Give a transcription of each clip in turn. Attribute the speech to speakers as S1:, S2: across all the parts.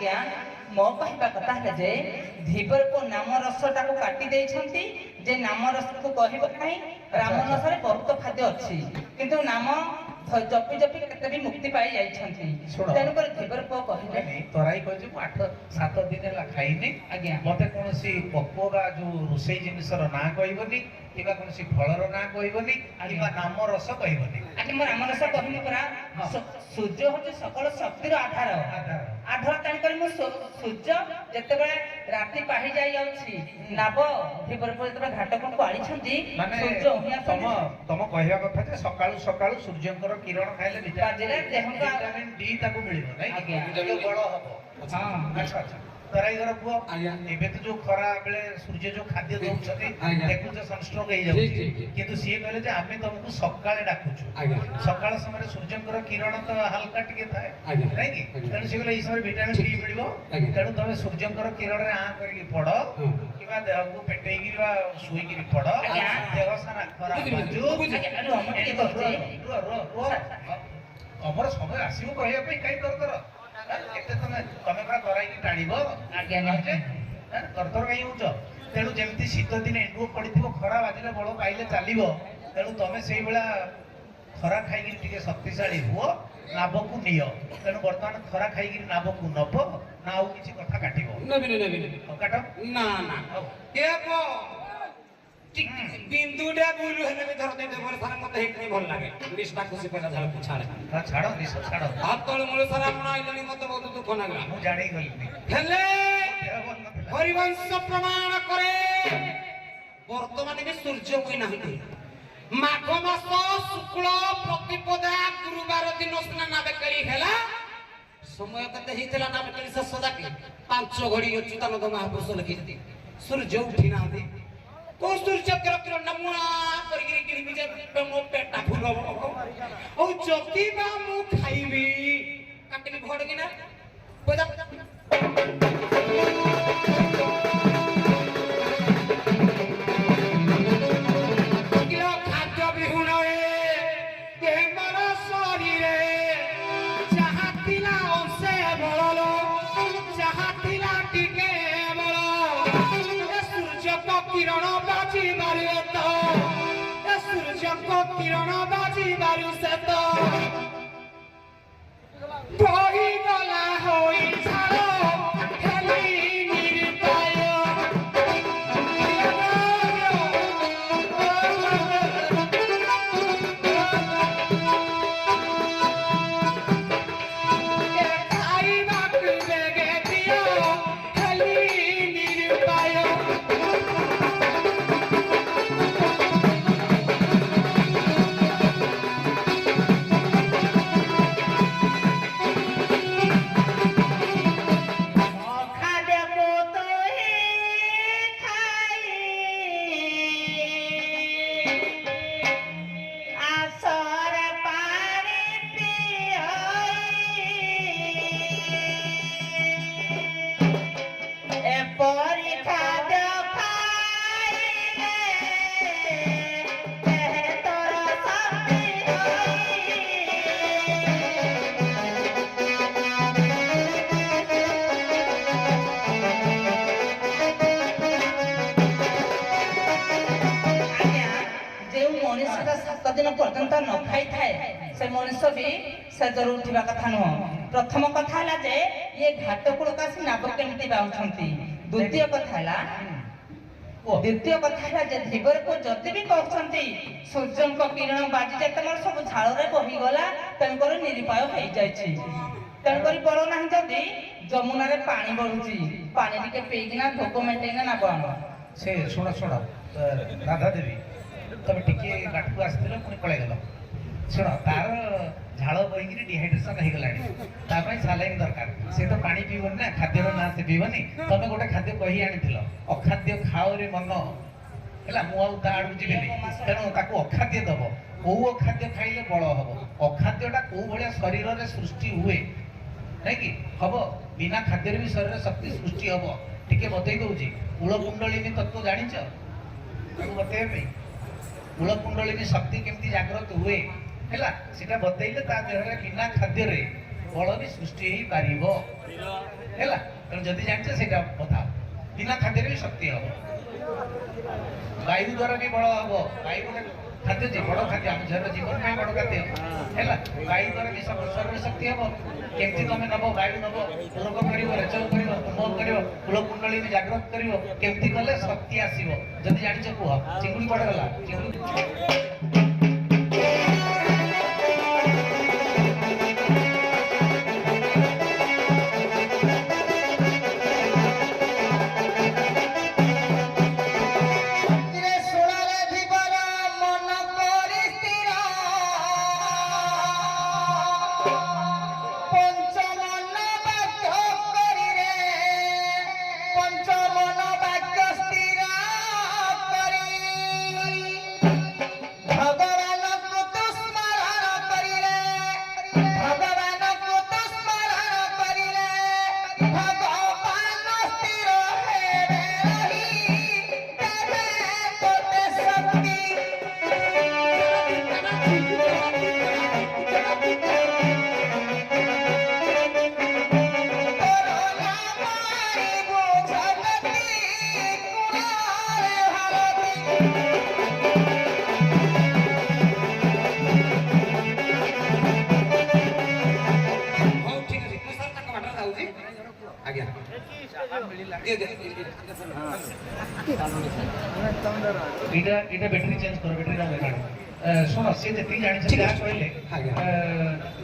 S1: आज्ञा मो कहवा कथा है जे धीवर को नाम रसटा को काटी देइछंती जे नाम रस को कहबो नहीं राम रसरे बहुत खाद्य अछि किंतु नाम जपी जपी केते भी मुक्ति पाई जाइछंती तेनु कर धीवर को कहले
S2: तराई कहजे 8-7 दिन ला खाइनी
S1: आज्ञा
S2: मते कोनसी पक्वगा जो रोसई जिनिसर ना कहबनी किबा कोनसी फलर ना कहबनी किबा नाम रस कहबनी
S1: आज्ञा म नाम रस कहनी परा सूर्य होचे सकल शक्तिर आधार आधार तान कर म सूर्य जते बेले राति पाहि जाई जाउछि नाब धीवर पर जते घाट को आड़ी छंती सूर्य हुया
S2: तम कहया कथा जे सकाळु सकाळु सूर्यंकर किरण खाइले विटामिन डी ताको मिलिबो नै आज्ञा बड़ हबो हां अच्छा अच्छा तराई घर पुओ एबे तो जो खरा बेले सूर्य जो खाद्य दउछथि देखु जे सनस्ट्रोक हे जाउ किंतु सी कहले जे आमे तुमको सकाळे डाकुछु सकाळ समय सूर्यंकर किरण तो हल्का टिके थाए नै कि तने सी कहले ई समय विटामिन डी मिलिबो तने तमे सूर्यंकर किरण रे आ करी पड़ो किबा देह को पेटै गिरवा सुई गिरी पड़ो देह सारा खरा बाजू हमर समय आसीबो कहया पे काई कर एते तमे का कराई की टाणीबो
S1: आज्ञा नहीं
S2: तरतर कहीं होच तेणु जमी शीत दिन एंडुओ पड़ो खरा बाजिले बल पाइले चलो तेणु तुम से खरा खाई शक्तिशाली हुओ नाभ को निय तेणु बर्तमान खरा खाई नाभ को नब ना आउ किसी कथा काटो काट
S3: ना ना बिंदुडा बुलु हेले भी धरते दे मोर सारा मते हेकनी भल लागे निष्ठा खुशी पेला झाल पुछाड़े
S2: छाड़ो निस छाड़ो
S3: हाथ तळ मूल सारा मन आइलनी मते बहुत दुख लागला
S2: मु जानि गलिनी
S3: हेले हरिवंश प्रमाण करे वर्तमान में सूर्य कोई नाही माघ मास शुक्ल प्रतिपदा गुरुवार दिन स्नान नाबे करी हेला समय कते हितला नाबे करी सदा के 5 घड़ी अच्युतानंद महापुरुष लिखिति सूर्य उठी ना दे को सूर्य किरण नमुना करी गिरी बिजे मो पेटा फुल ओ जति बा मु खाइबी काटली भडगी ना बजा किलो खाद्य बिहुन के मर शरीरे जहाँ तिला अंशे बळलो जहाँ तिला टिके किरण बाजी मारू तो सूर्य को किरण बाजी मारू से तो कोई गला होई छाड़ो खेली निरपाय दिन पर्यंत न खाई थाए से मनुष्य भी से जरूर उठा कथा नुह प्रथम कथा है जे ये घाट कूलक आसी नाब केमती बाउछंती द्वितीय कथा है जे धीवर को जति भी कहछंती सूर्य को किरण बाजी जे तमर सब झाल रे बही गला तन कर निरुपाय होई जायछि तन कर बळ नाही जदी जमुना रे पानी बढुची पानी टिके पेइना धोको मेटेना ना बण
S2: से सुन सुन राधा देवी तब टिके गाठू आसथिल पुणी पळै गेल सुन तार झाड़ बहीकि डिहाइड्रेशन हो गला सालाइन दरकार से तो पानी पीबन ना खाद्यर ना से पीबनी तुम गोटे खाद्य कही आनी अखाद्य खाओ रे मन है मुझे आड़ू जी तेणु ताको अखाद्य दब कौ अखाद्य खाइले बल हम अखाद्यटा कौ भाया शरीर में सृष्टि हुए नहीं कि हम बिना खाद्य भी शरीर शक्ति सृष्टि हम टे बतई दूसरी मूलकुंडलिनी तत्व जाच बतई मूलकुंडलिनी शक्ति केमती जागृत हुए है सीटा बतईले देह बिना खाद्य बल भी सृष्टि हो पार ହେଲା ତେଣୁ ଯଦି ଜାଣିଛ ସେଇଟା କଥା ବିନା ଖାଦ୍ୟରେ ବି ଶକ୍ତି ହବ ବାୟୁ ଦ୍ୱାରା ବି ବଳ ହବ ବାୟୁ ଗୋଟେ ଖାଦ୍ୟ ଯେ ବଡ଼ ଖାଦ୍ୟ ଆମ ଝିଅର ଜୀବନ ପାଇଁ ବଡ଼ ଖାଦ୍ୟ ହେଲା ବାୟୁ ଦ୍ୱାରା ବି ଶରୀର ଶକ୍ତି ହବ କେମିତି ତମେ ନବ ବାୟୁ ନବ ରୋଗ କରିବ ରେଚକ କରିବ କୁମ୍ଭ କରିବ କୂଳ କୁଣ୍ଡଳୀ ବି ଜାଗ୍ରତ କରିବ କେମିତି କଲେ ଶକ୍ତି ଆସିବ ଯଦି ଜାଣିଛ କୁହ ଚିଙ୍ଗୁଡ଼ି କୁଆଡ଼େ ଗଲା ଚିଙ୍ଗୁଡ଼ି এটা ব্যাটারি চেঞ্জ করো ব্যাটারি না কাটো শোনো সে যেতে জানিছে যা কইলে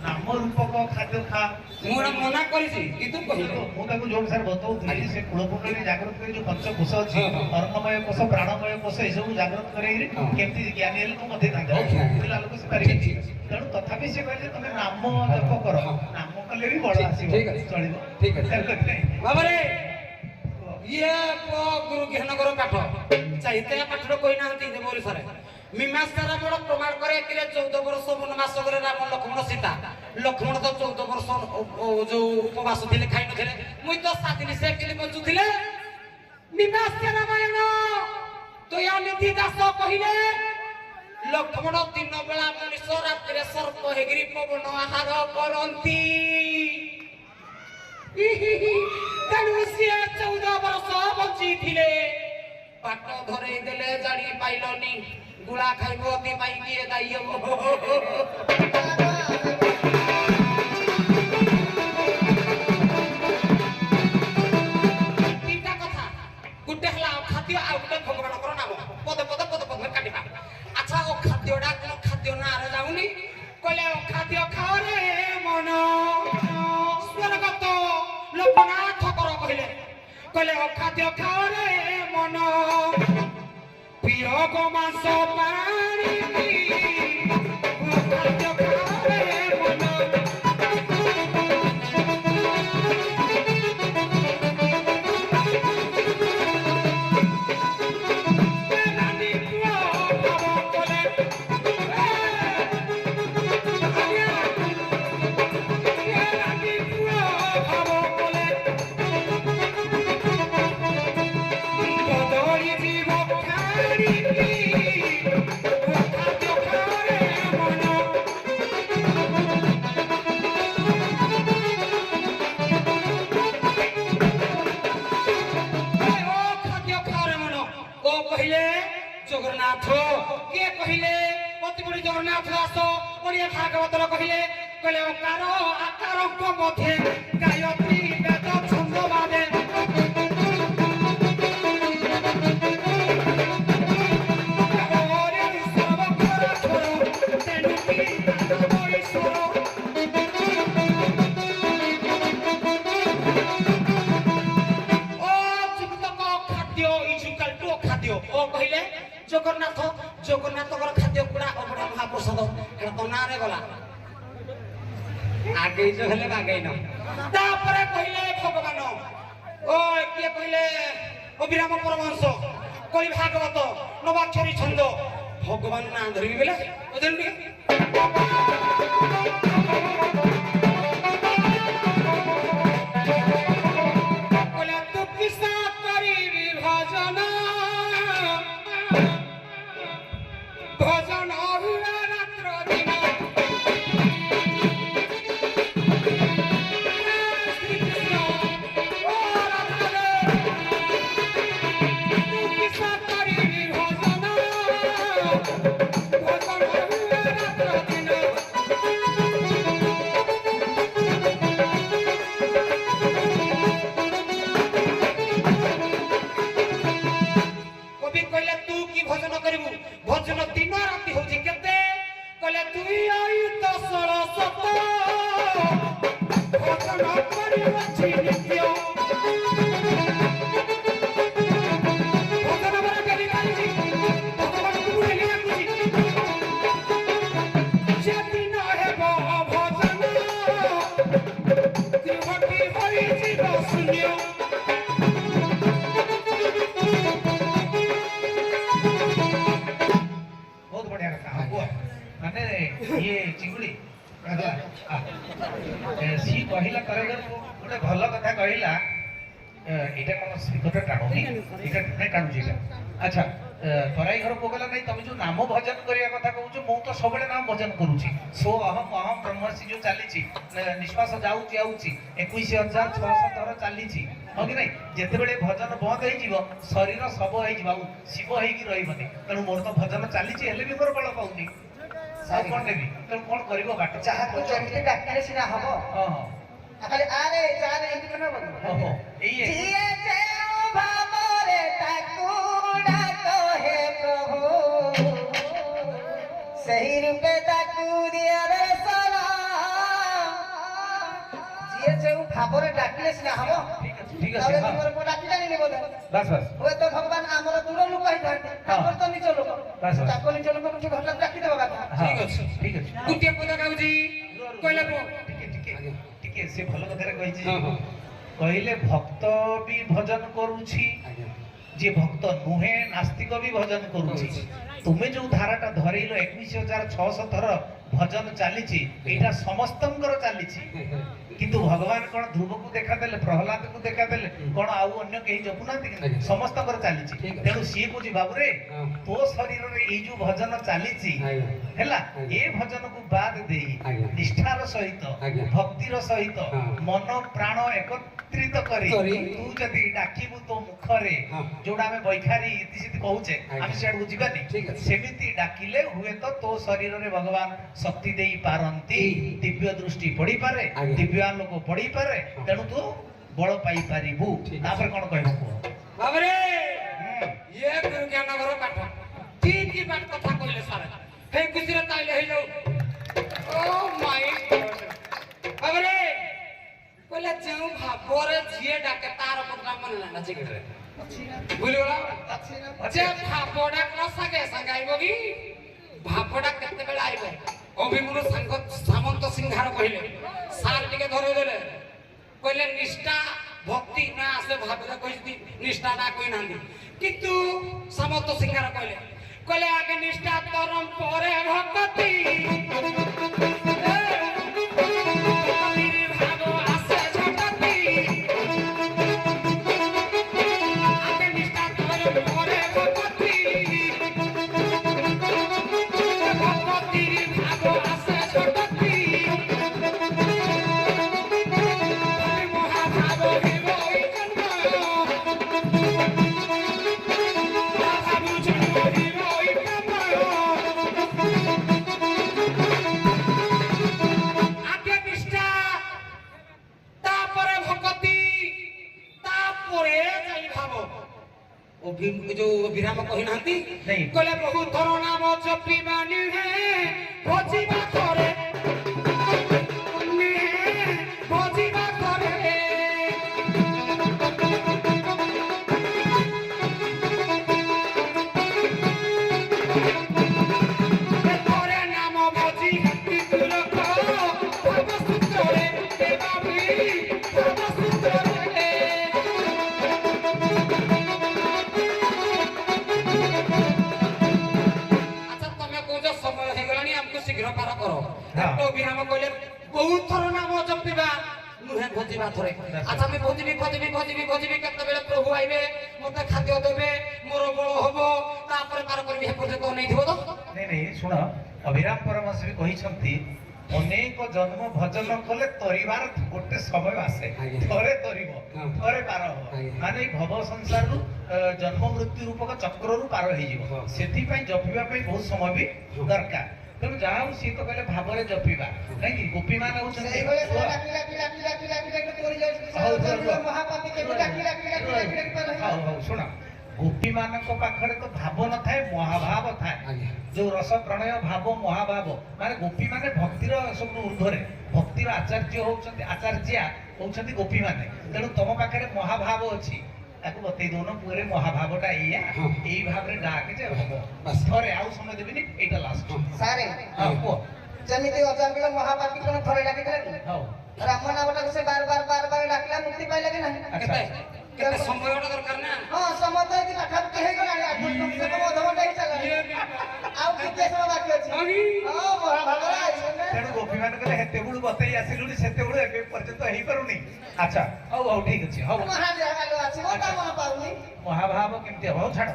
S2: নাম রূপক খাদ্য খা
S3: ମୁଁ ମନା କରିଛି କିନ୍ତୁ କହିଲେ
S2: ମୁଁ ତାକୁ ଯୋଉ ସାର୍ ବତଉଥିଲି ସେ କୂଳପୁଣ୍ଡରେ ଜାଗ୍ରତ କରି ଯୋଉ ପଞ୍ଚକୋଷ ଅଛି ଅର୍ଣ୍ଣମୟ କୋଷ ପ୍ରାଣମୟ କୋଷ ଏସବୁ ଜାଗ୍ରତ କରେଇକିରି କେମିତି ଜ୍ଞାନୀ ହେଲେ ମୁଁ ମଧ୍ୟ ଥାନ୍ତେ ପିଲା ଲୋକ ସେ ପାରିବେ ତେଣୁ ତଥାପି ସେ କହିଲେ ତମେ ନାମ ଜପ କର ନାମ କଲେ ବି ବଳ ଆସିବ ଚଳିବ
S3: ଠିକ ଅଛି ବାବାରେ ଇଏ ଗୁରୁ ଜ୍ଞାନଗର ପାଠ ଚାହିତେ ପାଠର କହିନାହାନ୍ତି ଦେବରୀ ସାରେ ମୀମାଂସାର ବଡ଼ ପ୍ରମାଣ করে একিরে 14 ବର୍ଷ বনবাস করে রাম লক্ষ্মণ সীতা লক্ষ্মণ তো 14 ବର୍ଷ ଯୋଉ ଉପବାସ ଥିଲେ ଖାଇ নଥିଲେ মুই তো সাদিনি সে কিলি বঞ্চুଥିଲେ মীমাংসা রামায়ণ দয়ানিধি দাস কহিলে লক্ষ্মণ দিন বেলা মনীষ রাত্রে সর্প হেগিরি পবন আহার করন্তি তেণু সিଏ 14 ବର୍ଷ বঞ্চিଥିଲେ পাট ধরে দেলে জানি পাইলনি গুড়া খাইব অতি পাই গিয়ে দাইব তিনটা কথা গোটে হলা খাদ্য আর গোটে ভগবানଙ୍କର নাম পদে পদে পদে পদে কাটিবা আচ্ছা ও খাদ্যটা কোন খাদ্য না আরে যাউনি কইলে ও খাদ্য খাও রে মন স্বর্গত লোকনাথ কর কইলে কইলে ও খাদ্য খাও রে মন প্রিয় গো মাংস পানি ও খাদ্য খাও রে মন জগন্নাথ কে কহিলে অতি বড় জগন্নাথ দাস ওড়িয়া ভাগবতর কহিলে কইলে ওকার আকারঙ্ক মধ্যে গায়ত্রী বেদ ছন্দ বাদে জগন্নাথ জগন্নাথর খাদ্য গুড়া অবড়া মহাপ্রসাদ এটা তো নারে গলা আগে যে হলে বাগাই না তারপরে কইলে ভগবান ও কি কইলে অবিরাম পরমহংস কই ভাগবত নবাক্ষরী ছন্দ ভগবান না ধরিবি বেলে ওদের কইলে তো কিসা করিবি ভজন ভজন অহুরা রাত্র দিন শ্রীকৃষ্ণ ଶିବ ଶୂନ୍ୟ
S2: ବହୁତ ବଢିଆ କଥା ହଁ କୁହ ମାନେ ଇଏ ଚିଙ୍ଗୁଡି ସିଏ କହିଲା ତରଗରକୁ ଗୋଟେ ଭଲ କଥା କହିଲା ଏଇଟା କଣ ସ୍ପିକରଟା ଟାଣୁନି ଏଇଟା ନାଇଁ ଟାଣୁଛି ଏଇଟା ଆଚ୍ଛା ତରାଇ ଘର ପୋଗଲା ନାଇଁ ତମେ ଯୋଉ ନାମ ଭଜନ କରିବା କଥା କହୁଛ ମୁଁ ତ ସବୁବେଳେ ନାମ ଭଜନ କରୁଛି ସୋ ଅହମ ଅହମ ବ୍ରହ୍ମର୍ଷି ଯୋଉ ଚାଲିଛି ନିଶ୍ୱାସ ଯାଉଛି ଆଉଛି 21,600 ଥର ଚାଲିଛି ହଁ କି ନାଇଁ ଯେତେବେଳେ ଭଜନ ବନ୍ଦ ହେଇଯିବ ଶରୀର ଶବ ହେଇଯିବ ଆଉ ଶିବ ହେଇକି ରହିବନି ତେଣୁ ମୋର ତ ଭଜନ ଚାଲିଛି ହେଲେ ବି ମୋର ବଳ ପାଉନି ଆଉ କଣ ନେବି ତେଣୁ କଣ କରିବ ବାଟ
S1: ଯାହାକୁ ଯେମିତି ଡାକିଲେ ସିନା ହବ
S2: ହଁ ହଁ
S1: ଖାଲି ଆରେ ଚାରେ ଏମିତି କଣ ହବ
S2: ଓହୋ ଏଇ
S1: ଯିଏ ଯେଉଁ ଭାବରେ ତାକୁ ଡାକ ହେ ପ୍ରଭୁ ସେହି ରୂପେ ତାକୁ ଦିଅ ରେ ସଲାମ ଯିଏ ଯେଉଁ ଭାବରେ ଡାକିଲେ ସିନା ହବ
S2: ଠିକ ଅଛି
S1: ତମେ
S2: ହଁ
S1: ତୁମର କୋଉ ଡାକିଲାନି ବୋଧେ
S2: ବାସ୍ ବାସ୍
S1: ହୁଏତ ଭଗବାନ ଆମର ଦୂର ଲୋକ ହେଇଥାନ୍ତି ଆମର ତ ନିଜ ଲୋକ
S2: ବାସ୍ ବାସ୍।
S1: ତାକୁ ନିଜ ଲୋକ କିଛି ଘଟଣା ଡାକିଦେବା କଥା
S2: ଠିକ ଅଛି ଠିକ ଅଛି
S3: ଗୋଟିଏ ପଦ ଗାଉଛି କହିଲେ
S2: ଟିକେ ଟିକେ ଟିକେ ସେ ଭଲ କଥାରେ କହିଛି
S3: ହଁ, ହଁ।
S2: କହିଲେ ଭକ୍ତ ବି ଭଜନ କରୁଛି ଯିଏ ଭକ୍ତ ନୁହେଁ ନାସ୍ତିକ ବି ଭଜନ କରୁଛି ତୁମେ ଯୋଉ ଧାରାଟା ଧରେଇଲ 21,600 ଥର ଭଜନ ଚାଲିଛି ଏଇଟା ସମସ୍ତଙ୍କର ଚାଲିଛି କିନ୍ତୁ ଭଗବାନ କଣ ଧ୍ରୁବକୁ ଦେଖାଦେଲେ ପ୍ରହ୍ଲାଦକୁ ଦେଖାଦେଲେ କଣ ଆଉ ଅନ୍ୟ କେହି ଜପୁନାହାନ୍ତି କି ସମସ୍ତଙ୍କର ଚାଲିଛି ତେଣୁ ସିଏ କହୁଛି ବାବୁରେ ତୋ ଶରୀରରେ ଏଇ ଯୋଉ ଭଜନ ଚାଲିଛି ହେଲା ଏ ଭଜନକୁ ବାଦ ଦେଇ ନିଷ୍ଠାର ସହିତ ଭକ୍ତିର ସହିତ ମନ ପ୍ରାଣ ଏକତ୍ରିତ କରି ତୁ ଯଦି ଡାକିବୁ ତୋ ମୁଖରେ ଯୋଉଟା ଆମେ ବୈଖାରୀ ଇତିସିତି କହୁଛେ ଆମେ ସିଆଡକୁ ଯିବାନି ସେମିତି ଡାକିଲେ ହୁଏତ ତୋ ଶରୀରରେ ଭଗବାନ ଶକ୍ତି ଦେଇ ପାରନ୍ତି ଦିବ୍ୟ ଦୃଷ୍ଟି ପଡିପାରେ ଦିବ୍ୟ ଆଲୋକ ପଡିପାରେ ତେଣୁ ତୁ ବଳ ପାଇପାରିବୁ ତାପରେ କଣ କହିବୁ କୁହ
S3: ବାବରେ ଇଏ ଗୁରୁ ଜ୍ଞାନଗର ପାଠ ଠିକ ବାଟ କଥା କହିଲେ ସାର୍ ହେଇ ଖୁସିରେ ତାଇଲେ ହେଇଯାଉ ଓ ମାଇ ଗଡ୍ ବାବରେ କହିଲେ ଯେଉଁ ଭାବରେ ଯିଏ ଡାକେ ତାର କଥା ମନେ ନାହିଁ ନା ଚିକେଟରେ ବୁଝିଗଲା ଯେ ଭାବଟା କଣ ସାଙ୍ଗେ ସାଙ୍ଗେ ଆଇବ କି ଭାବଟା କେତେବେଳେ ଆଇବ ଅଭିମନ୍ୟୁ ସାଙ୍ଗ ସାମନ୍ତ ସିଂହାର କହିଲେ ସାର୍ ଟିକେ ଧରେଇ ଦେଲେ କହିଲେ ନିଷ୍ଠା ଭକ୍ତି ନା ଆସେ ଭାବରେ କହିଛନ୍ତି ନିଷ୍ଠା ନା କହିନାହାନ୍ତି କିନ୍ତୁ ସାମନ୍ତ ସିଂହାର କହିଲେ କହିଲେ ଆଗେ ନିଷ୍ଠା ତରମ ପରେ ଭକ୍ତି ଭାବ ଆସେ ଝଟତି ଆଗେ ନିଷ୍ଠା ତରମ ପରେ ଭକ୍ତି ଭକ୍ତିর ভাব আসে ঝটতি মহাভাব হিব এই জন্ম মহাভাব জন্ম হিব এই কাম আগে নিষ্ঠা তারপরে ভক্তি তারপরে যাই ভাব ଯୋଉ ବିରାମ କହିନାହାନ୍ତି କହିଲେ ବହୁ ଥର ନାମ ଜପିବା ନୁହେଁ ଭଜିବା କରେ ଭଜିବା କରେ ଥରେ ନାମ ଭଜି ହାତି ଦୂରକ ଭାବ ସୂତ୍ରରେ ଦେବା ବି ଭାବ ସୂତ୍ରରେ ସମୟ ହେଇଗଲାଣି ଆମକୁ ଶୀଘ୍ର ପାର କର ଡାକ୍ତର ବିରାମ କହିଲେ ବହୁତ ଥର ନାମ ଜପିବା ନୁହେଁ ଭୋଜିବା ଥରେ ଆଚ୍ଛା ଆମେ ଭୋଜିବି କେତେବେଳେ ପ୍ରଭୁ ଆଇବେ ମତେ ଖାଦ୍ୟ ଦେବେ ମୋର ବଳ ହବ ତାପରେ ପାର କରିବି ହେ ପର୍ଯ୍ୟନ୍ତ ନେଇଥିବ ତ
S2: ନାଇଁ ଶୁଣ ଅଭିରାମ ପରମହଂସ ବି କହିଛନ୍ତି ଅନେକ ଜନ୍ମ ଭଜନ କଲେ ତରିବାର ଗୋଟେ ସମୟ ଆସେ ଥରେ ତରିବ ଥରେ ପାର ହବ ମାନେ ଏଇ ଭବ ସଂସାରରୁ ଜନ୍ମ ମୃତ୍ୟୁ ରୂପକ ଚକ୍ରରୁ ପାର ହେଇଯିବ ସେଥିପାଇଁ ଜପିବା ପାଇଁ ବହୁତ ସମୟ ବି ଦରକାର ତେଣୁ ଯାହା ହଉ ସିଏ ତ କହିଲେ ଭାବରେ ଜପିବା କାହିଁକି ଗୋପୀମାନେ ହଉଛନ୍ତି ହଉ ଶୁଣ ଗୋପୀ ମାନଙ୍କ ପାଖରେ ତ ଭାବ ନଥାଏ ମହାଭାବ ଥାଏ ଯୋଉ ରସ ପ୍ରଣୟ ଭାବ ମହାଭାବ ମାନେ ଗୋପୀ ମାନେ ଭକ୍ତିର ସବୁ ଊର୍ଧ୍ୱରେ ଭକ୍ତିର ଆଚାର୍ଯ୍ୟ ହଉଛନ୍ତି ଗୋପୀ ମାନେ ତେଣୁ ତମ ପାଖରେ ମହାଭାବ ଅଛି ତାକୁ ବତେଇ ଦଉନ ପୁଅରେ ମହାଭାବଟା ଏଇଆ ଏଇ ଭାବରେ ଡାକେ ଯେ ହବ ଥରେ ଆଉ ସମୟ ଦେବିନି ଏଇଟା ଲାଷ୍ଟ
S1: ସାରେ
S2: କୁହ
S1: ଯେମିତି ଅଜାଙ୍କର ମହାପାପୀ କଣ ଥରେ ଡାକିଥିଲେ
S2: ହଉ
S4: ରାମ ନାମଟାକୁ ସେ ବାର ବାର ଡାକିଲା ମୁକ୍ତି ପାଇଲା କି ନାହିଁ?
S2: ଆଚ୍ଛା
S3: କେତେ ସମୟ ଗୋଟେ ଦରକାର ନା
S4: ହଁ ସମସ୍ତ ହେଇକି ପାଖାପାଖି ହେଇଗଲାଣି ଅଧଘଣ୍ଟା ହେଇ ଚାଲିଲାଣି ଆଉ କେତେ ସମୟ ବାକି ଅଛି? ହଁ ମହାଭାରତ ଆଇସନେ
S2: ତେଣୁ ଗୋପୀ ମାନେ କହିଲେ ହେତେବେଳୁ ବତେଇ ଆସିଲୁଣି ସେତେବେଳୁ ଏବେ ପର୍ଯ୍ୟନ୍ତ ହେଇପାରୁନି। ଆଚ୍ଛା ହଉ ହଉ ଠିକ ଅଛି ହଉ
S4: ମହାଦେହ କାଲି ଆସିବ ତା ମନ ପାଉନି।
S2: ମହାଭାବ କେମିତି ହବ ହଉ ଛାଡ।